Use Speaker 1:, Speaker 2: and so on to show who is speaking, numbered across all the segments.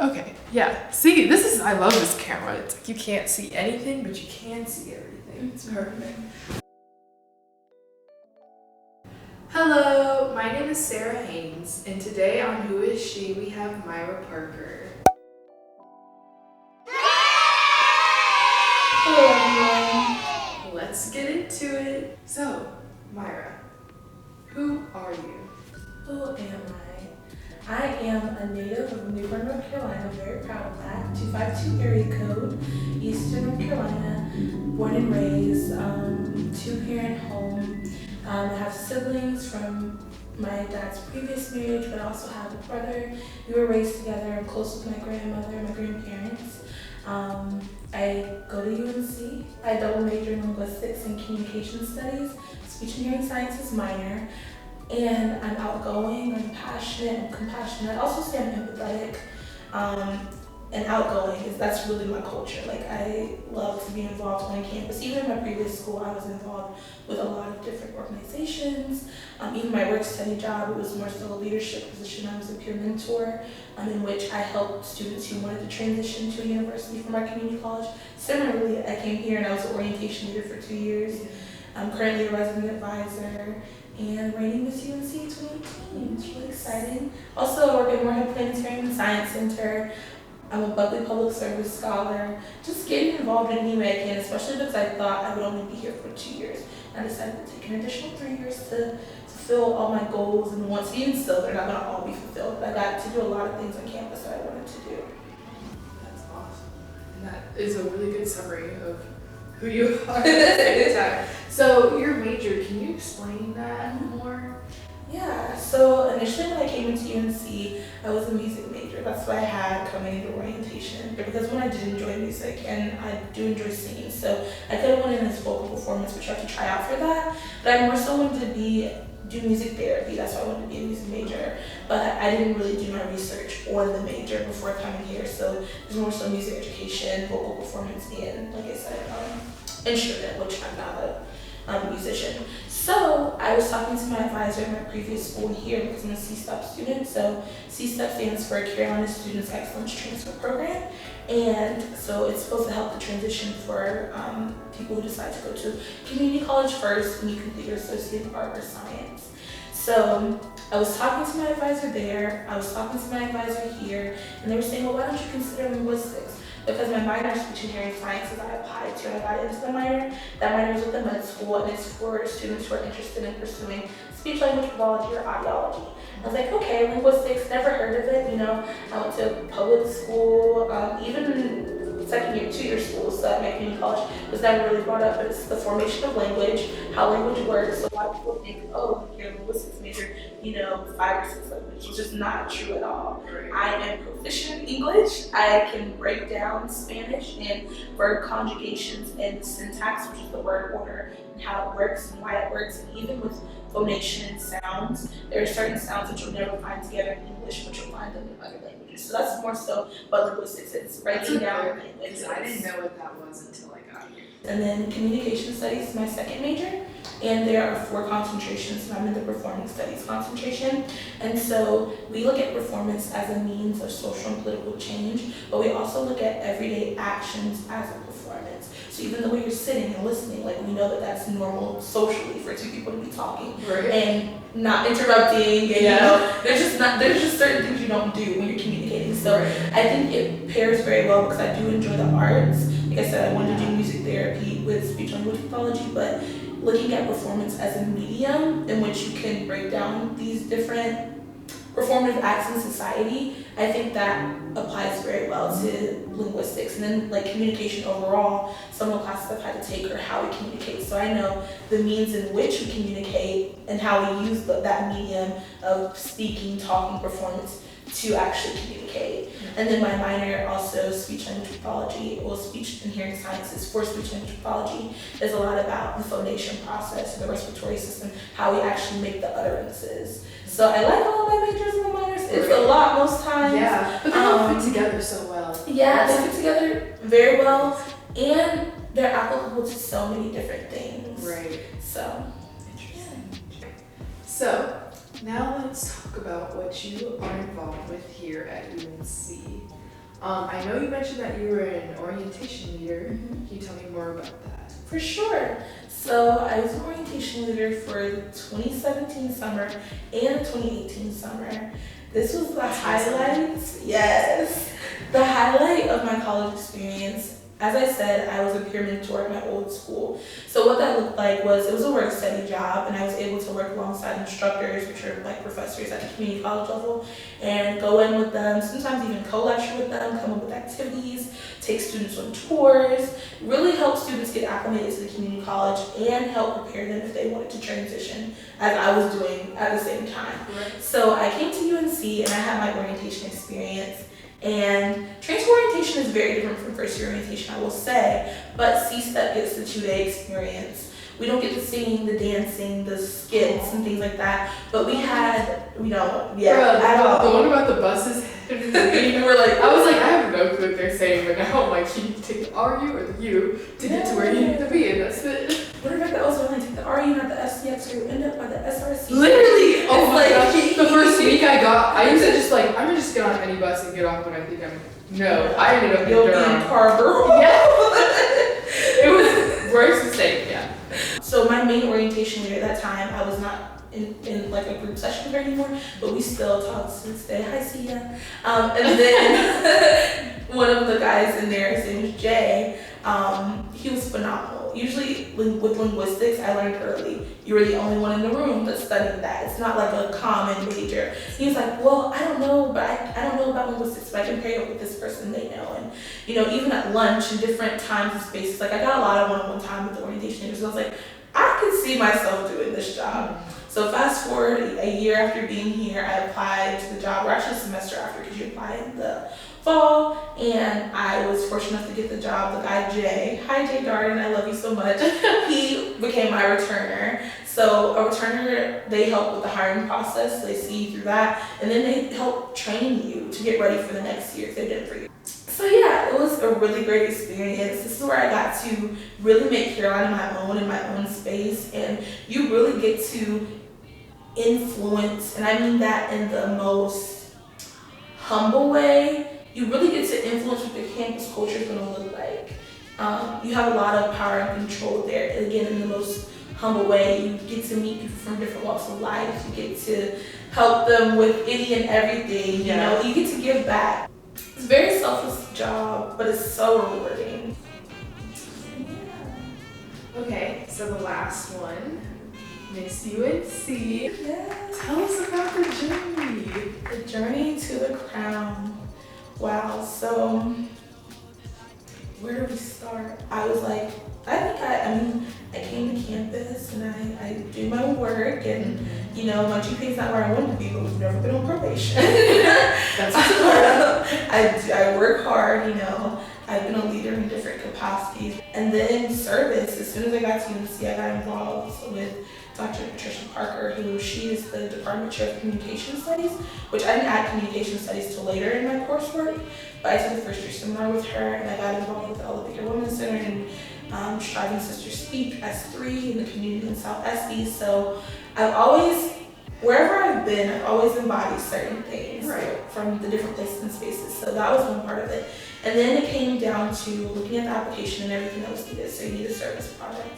Speaker 1: Okay, yeah. See, I love this camera. It's like you can't see anything, but you can see everything. It's perfect. Hello, my name is Sarah Haynes, and today on Who Is She, we have Myra Parker.
Speaker 2: Hello, everyone.
Speaker 1: Let's get into it. So, Myra, who are you?
Speaker 2: Who am I? I am a native of Newburgh, North Carolina. Very proud of that. 252 area code, Eastern North Carolina. Born and raised, two-parent home. I have siblings from my dad's previous marriage, but I also have a brother. We were raised together. I'm close with my grandmother and my grandparents. I go to UNC. I double major in linguistics and communication studies, speech and hearing sciences minor. And I'm outgoing, I'm passionate, I'm compassionate. I also say I'm empathetic and outgoing, because that's really my culture. Like, I love to be involved on campus. Even in my previous school, I was involved with a lot of different organizations. Even my work study job, it was more so a leadership position. I was a peer mentor in which I helped students who wanted to transition to a university from our community college. Similarly, I came here and I was an orientation leader for 2 years. I'm currently a resident advisor and reigning Miss UNC 2018. It's really exciting. Also, I work at Moorhead Planetarium and Science Center. I'm a Buckley Public Service Scholar. Just getting involved in any way I can, especially because I thought I would only be here for 2 years. And I decided to take an additional 3 years to fulfill all my goals and wants. Even still, they're not going to all be fulfilled. But I got to do a lot of things on campus that I wanted to do.
Speaker 1: That's awesome. And that is a really good summary of who you are at the same time. So your major, can you explain that more?
Speaker 2: Yeah, so initially when I came into UNC, I was a music major. That's what I had coming into orientation. But because when I did enjoy music, and I do enjoy singing, so I could have went in as vocal performance, which I have to try out for that. But I more so wanted to do music therapy. That's why I wanted to be a music major. But I didn't really do my research on the major before coming here. So there's more so music education, vocal performance, and like I said, instrument, which I'm not a musician. So I was talking to my advisor in my previous school here because I'm a C-STEP student. So C-STEP stands for Carolina Students Excellence Transfer Program. And so it's supposed to help the transition for people who decide to go to community college first when you complete your associate in art or science. So I was talking to my advisor there, I was talking to my advisor here, and they were saying, well, why don't you consider linguistics? Because my minor is speech and hearing sciences, I applied to and I got into the minor. That minor is with the med school, and it's for students who are interested in pursuing speech language pathology or audiology. I was like, okay, linguistics, never heard of it. I went to public school, even second year, 2 year school, so at my community college was never really brought up. But it's the formation of language, how language works. So a lot of people think, oh, you're a linguistics major, 5 or 6 languages, which is not true at all. I am proficient in English. I can break down Spanish and verb conjugations and syntax, which is the word order, and how it works and why it works. And even with phonation and sounds, there are certain sounds that you'll never find together in English, but you'll find them in other languages. So that's more so what linguistics is, breaking down languages.
Speaker 1: I didn't know what that was until I got here.
Speaker 2: And then communication studies is my second major. And there are 4 concentrations, and I'm in the performing studies concentration. And so we look at performance as a means of social and political change, but we also look at everyday actions as a performance. So even the way you're sitting and listening, like, we know that that's normal socially for 2 people to be talking and not interrupting. And there's just certain things you don't do when you're communicating. So I think it pairs very well because I do enjoy the arts. Like I said, I wanted to do music therapy with speech language pathology, but looking at performance as a medium in which you can break down these different performative acts in society, I think that applies very well to linguistics. And then, like, communication overall, some of the classes I've had to take are how we communicate. So I know the means in which we communicate and how we use that medium of speaking, talking, performance to actually communicate. And then my minor, also speech language pathology, speech and hearing sciences for speech language pathology, is a lot about the phonation process, the respiratory system, how we actually make the utterances. So I like all of my majors and my minors. It's a lot most times.
Speaker 1: Yeah, but they all fit together so well.
Speaker 2: Yeah, they fit together very well, and they're applicable to so many different things.
Speaker 1: Right.
Speaker 2: So,
Speaker 1: interesting. So, now let's talk about what you are involved with here at UNC. I know you mentioned that you were an orientation leader.
Speaker 2: Mhm.
Speaker 1: Can you tell me more about that?
Speaker 2: For sure. So I was an orientation leader for the 2017 summer and the 2018 summer. This was the highlight. Yes. The highlight of my college experience. As I said, I was a peer mentor at my old school. So what that looked like was it was a work study job, and I was able to work alongside instructors, which are like professors at the community college level, and go in with them, sometimes even co-lecture with them, come up with activities, take students on tours, really help students get acclimated to the community college and help prepare them if they wanted to transition, as I was doing at the same time.
Speaker 1: Right.
Speaker 2: So I came to UNC and I had my orientation experience. And transfer orientation is very different from first year orientation, I will say, but C-STEP gets the 2-day experience. We don't get the singing, the dancing, the skits and things like that, but we had, at all.
Speaker 1: The one about the buses.
Speaker 2: You were like,
Speaker 1: I was like, I have no clue what they're saying, but now I'm like, you need to take the RU or the U to get to where you need to be, and that's it.
Speaker 2: What if that was when I take the RU, not the SCX, or you end up by the SRC?
Speaker 1: Literally! Oh my
Speaker 2: like,
Speaker 1: gosh. The first week I used to just like, I'm gonna just get on any bus and get off when I think I'm. No, I ended up in
Speaker 2: you'll be
Speaker 1: Durham.
Speaker 2: in Carver.
Speaker 1: Yeah. It was worst mistake, yeah.
Speaker 2: So my main orientation leader at that time, I was not in like a group session with her anymore, but we still talk to this day. Hi, see ya. And then one of the guys in there, his name was Jay. He was phenomenal. Usually with linguistics, I learned early. You were the only one in the room that studied that. It's not like a common major. He was like, well, I don't know, but I don't know about linguistics, but I can pair you up with this person they know. And even at lunch and different times and spaces, like I got a lot of one-on-one time with the orientation leaders. So I was like, I could see myself doing this job. So fast forward a year after being here, I applied to the job, or actually a semester after, because you apply in the fall, and I was fortunate enough to get the job. The guy Jay, hi Jay Darden, I love you so much. He became my returner. So a returner, they help with the hiring process. They see you through that, and then they help train you to get ready for the next year if they did it for you. So yeah, it was a really great experience. This is where I got to really make Carolina my own in my own space, and you really get to influence, and I mean that in the most humble way. You really get to influence what the campus culture is going to look like. You have a lot of power and control there. Again, in the most humble way, you get to meet people from different walks of life. You get to help them with any and everything. You get to give back. It's a very selfless job, but it's so rewarding.
Speaker 1: Yeah. Okay, so the last one, Miss UNC.
Speaker 2: Yes.
Speaker 1: Tell us about the journey.
Speaker 2: The journey to the crown. Wow, so where do we start? I was like, I came to campus and I do my work, and my GPA is not where I wanted to be, but we've never been on probation.
Speaker 1: That's
Speaker 2: I work hard, I've been a leader in different capacities. And then service, as soon as I got to UNC, I got involved with Dr. Patricia Parker, she is the Department Chair of Communication Studies, which I didn't add Communication Studies till later in my coursework, but I took a first year seminar with her, and I got involved with the Elevator Women's Center and Striving Sisters Speak S3 in the community in South Esty. So I've always, wherever I've been, I've always embodied certain things from the different places and spaces. So that was one part of it. And then it came down to looking at the application and everything that was needed. So you need a service project.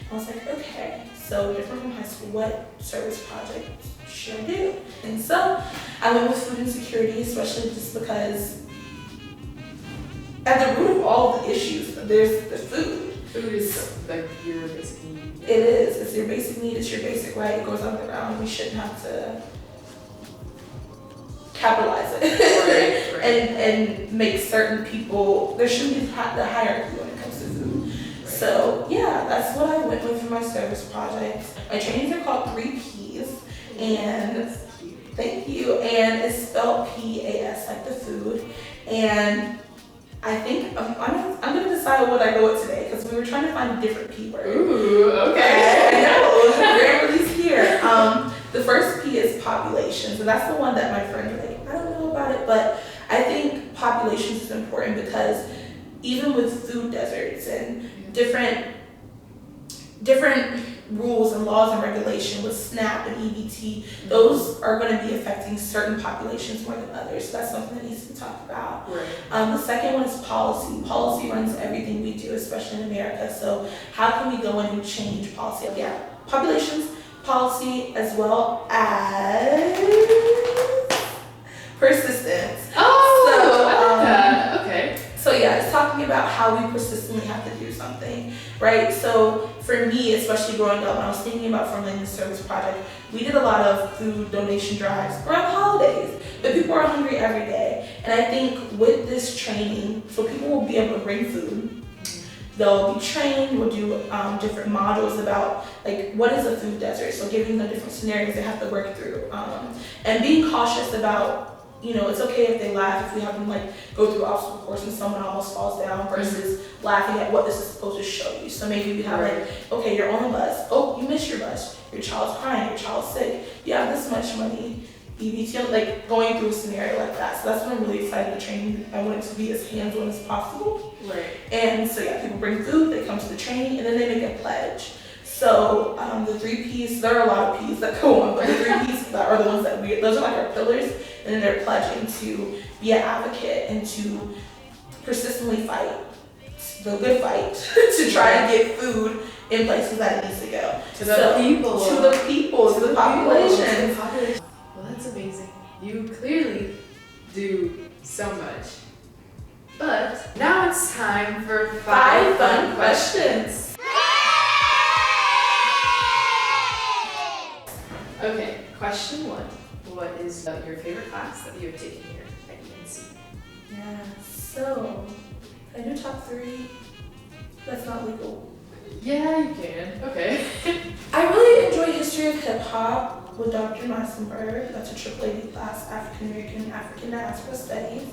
Speaker 2: I was like, okay, so different from high school, what service project should I do? And so I went with food insecurity, especially just because at the root of all of the issues, there's the food.
Speaker 1: Food is like your basic need.
Speaker 2: It is. It's your basic need. It's your basic right. It goes on the ground. We shouldn't have to capitalize it and make certain people. There shouldn't be the hierarchy when it comes to food. So yeah, that's what I went with for my service project. My trainings are called 3 Ps, and thank you. And it's spelled PAS, like the food. And I think I'm gonna decide what I go with today, because we were trying to find a different P word.
Speaker 1: Ooh, okay.
Speaker 2: I know, rare release here. The first P is populations, and that's the one that my friend was like, I don't know about it, but I think populations is important because even with food deserts and different rules and laws and regulation with SNAP and EBT, those are going to be affecting certain populations more than others. So that's something that needs to be talked about.
Speaker 1: Right.
Speaker 2: The second one is policy. Policy runs everything we do, especially in America. So how can we go in and change policy? Yeah, populations, policy, as well as persistence.
Speaker 1: Oh,
Speaker 2: So,
Speaker 1: I like that. Okay.
Speaker 2: So yeah, it's talking about how we persistently have to do something, right? So for me, especially growing up, when I was thinking about formulating the service project, we did a lot of food donation drives around holidays, but people are hungry every day. And I think with this training, so people will be able to bring food. They'll be trained, we'll do different modules about like what is a food desert, so giving them different scenarios they have to work through, and being cautious about, you know, it's okay if they laugh if we have them like go through obstacle course and someone almost falls down versus laughing at what this is supposed to show you. So maybe we have like, okay, you're on the bus, oh, you missed your bus, your child's crying, your child's sick, you have this much money, EBT, like going through a scenario like that. So that's what I'm really excited to train. I want it to be as hands-on as possible.
Speaker 1: Right.
Speaker 2: And so yeah, people bring food, they come to the training, and then they make a pledge. So the 3 P's, there are a lot of P's that go on, but the 3 P's that are the ones that those are like our pillars, and then they're pledging to be an advocate and to persistently fight the good fight to try and get food in places that it needs to go.
Speaker 1: To the people.
Speaker 2: To the people, to the population.
Speaker 1: Well, that's amazing. You clearly do so much. But now it's time for 5 fun questions. Okay, question 1. What is your favorite class that you have taken here at UNC?
Speaker 2: Yeah, so I do top 3. That's not legal.
Speaker 1: Yeah, you can. Okay.
Speaker 2: I really enjoy history of hip hop with Dr. Massenberg. That's a triple AD class, African American, African Diaspora Studies.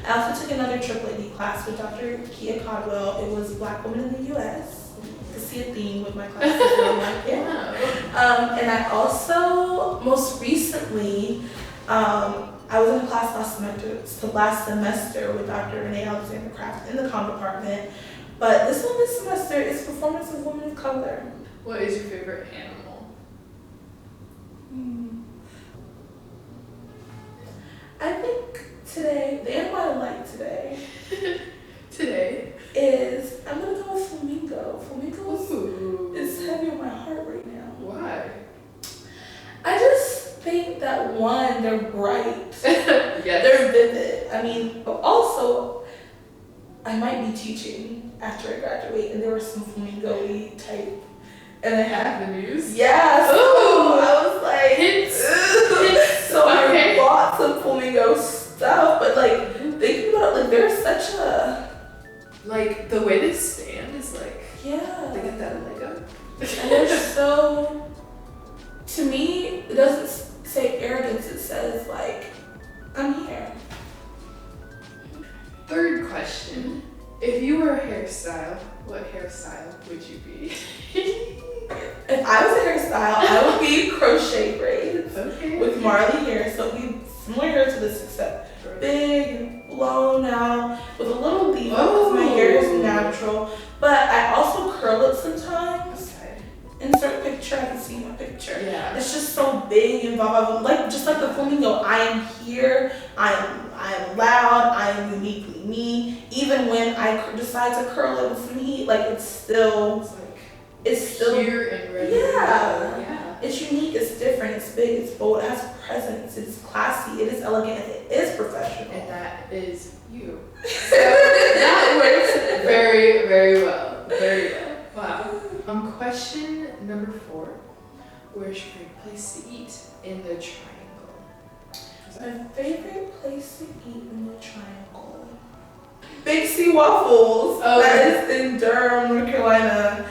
Speaker 2: I also took another triple AD class with Dr. Kia Codwell. It was Black Women in the U.S. To see a theme with my classes. And I also, most recently, I was in a class last semester with Dr. Renee Alexander Craft in the comm department. But this one this semester is performance of women of color.
Speaker 1: What is your favorite animal?
Speaker 2: I think today, the animal I like today is, I'm gonna go with flamingo. Flamingos is heavy on my heart right now.
Speaker 1: Why?
Speaker 2: I just think that one, they're bright.
Speaker 1: Yes.
Speaker 2: They're vivid. I mean, but also, I might be teaching after I graduate, and there were some flamingo-y type, and I had
Speaker 1: the news.
Speaker 2: Yeah, so I was like, so
Speaker 1: Okay.
Speaker 2: I bought some flamingo stuff, but like thinking about it, like they're such a
Speaker 1: like the way they stand is like they
Speaker 2: yeah,
Speaker 1: get that leg up.
Speaker 2: and they're so. To me, it doesn't say arrogance. It says like, I'm here.
Speaker 1: 3rd question. If you were a hairstyle, what hairstyle would you be?
Speaker 2: If I was a hairstyle, I would be crochet braids
Speaker 1: Okay.
Speaker 2: with Marley hair, so it'd be similar hair to this except big and blown out with a little leave because my hair is natural. But I also curl it sometimes.
Speaker 1: Okay.
Speaker 2: Insert picture, I can see my picture.
Speaker 1: Yeah.
Speaker 2: It's just so big and blah blah blah. Like just like the flamingo, I am here. I am loud. I am uniquely me. Even when I decide to curl it with some heat, like it's still
Speaker 1: here and ready.
Speaker 2: Yeah. It's unique. It's different. It's big. It's bold. It has presence. It's classy. It is elegant. And it is professional.
Speaker 1: And that is you. So that works very, very well. Very well. Wow. Question number 4. Where's your favorite place to eat in the triangle?
Speaker 2: My favorite place to eat in the triangle. Big C Waffles.
Speaker 1: Oh,
Speaker 2: that is in Durham, North Carolina.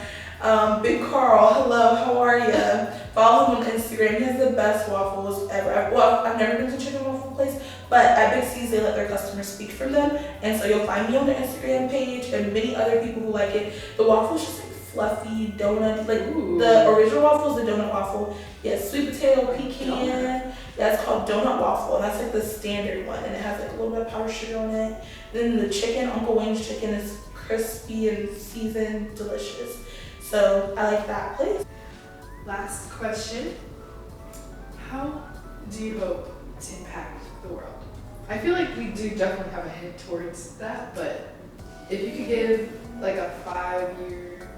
Speaker 2: Big Carl, hello, how are ya? Follow him on Instagram. He has the best waffles ever. I've never been to a chicken waffle place, but at Big C's they let their customers speak for them, and so you'll find me on their Instagram page and many other people who like it. The waffle's just like fluffy donut, like the original waffle is the donut waffle. Yeah, sweet potato, pecan. Yeah, it's called donut waffle, and that's like the standard one, and it has like a little bit of powdered sugar on it. Then the chicken, Uncle Wayne's chicken, is crispy and seasoned, delicious. So I like that place.
Speaker 1: last question. How do you hope to impact the world? I feel like we do definitely have a hint towards that, but if you could give like a 5-year,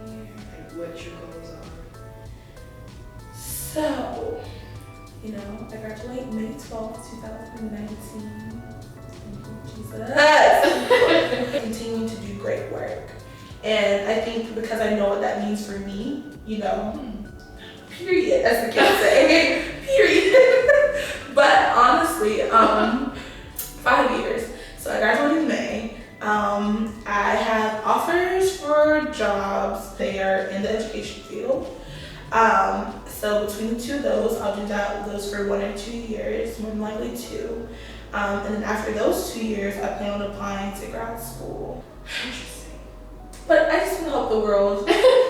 Speaker 1: like what your goals are.
Speaker 2: So, I graduate May 12th, 2019. Thank you, Jesus. Continuing to do great work. And I think because I know what that means for me, period, as the kids say, period. But honestly, 5 years. So I graduated in May. I have offers for jobs. They are in the education field. So between the two of those, I'll do those for 1 or 2 years, more than likely 2. And then after those 2 years, I plan on applying to grad school.
Speaker 1: Interesting.
Speaker 2: But I just want to help the world.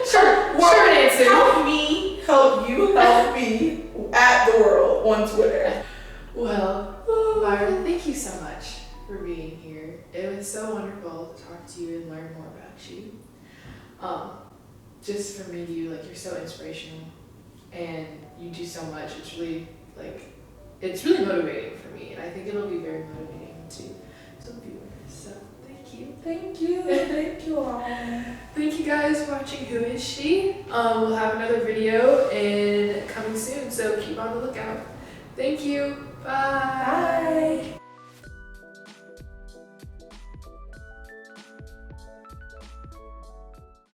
Speaker 1: Short answer.
Speaker 2: Help me, help you, help me at the world on Twitter.
Speaker 1: Well, Myra, thank you so much for being here. It was so wonderful to talk to you and learn more about you. Just from meeting you, you're so inspirational and you do so much. It's really motivating for me, and I think it'll be very motivating to some viewers. So thank you.
Speaker 2: Thank you. Thank you all.
Speaker 1: Thank you guys for watching Who Is She? We'll have another video coming soon, so keep on the lookout. Thank you. Bye.
Speaker 2: Bye.